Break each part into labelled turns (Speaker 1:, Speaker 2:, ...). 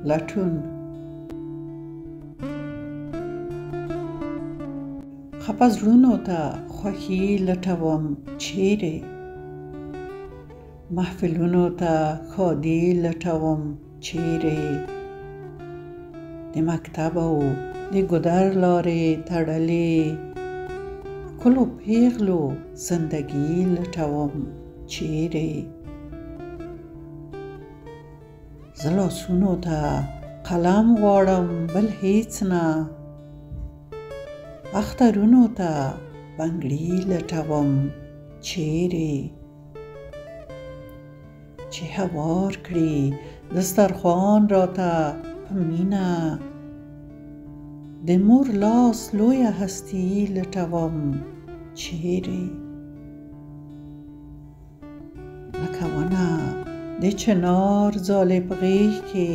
Speaker 1: لټون. خپه زړونو ته خوښي لټوم چیرې، محفلونو ته ښادي لټوم چیرې، د مکتب او د ګودر لارې تړلې، ښکلو پیغلو زندګي لټوم چیرې. زه لاسونو ته قلم غواړم بل هیڅ نه، اخترونو ته بنګړي لټوم چیرې، چې هوار کړي دسترخوان راته په مینه، د مور لاس لویه هستي لټوم چیرې. لکه ونه د چنار ځالې په غېږ کې،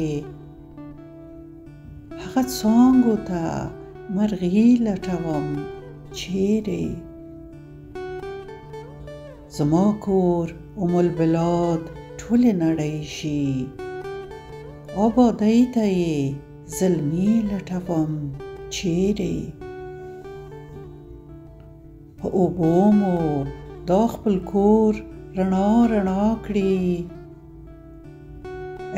Speaker 1: هغه څانګو ته مرغي لټوم چیرې. زما کور ام البلاد ټولې نړۍ شي، آبادۍ ته یې زلمي لټوم چیرې. په اوبو مو دا خپل کور رڼا رڼا کړي،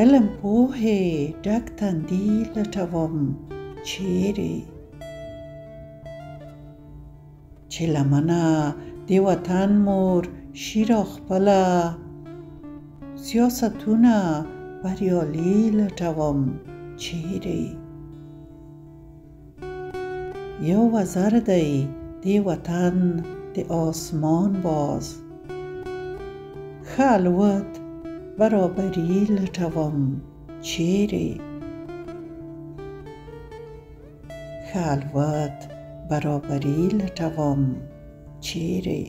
Speaker 1: علم پوهې ډک تندي لټوم چیرې. چې لمنه د وطن مور شي راخپله، سیاستونه بریالي لټوم چیرې. یو وزر دی د وطن د آسمان باز، ښه الوت برابري لټوم چیرې. ښه الوت برابري لټوم چیرې.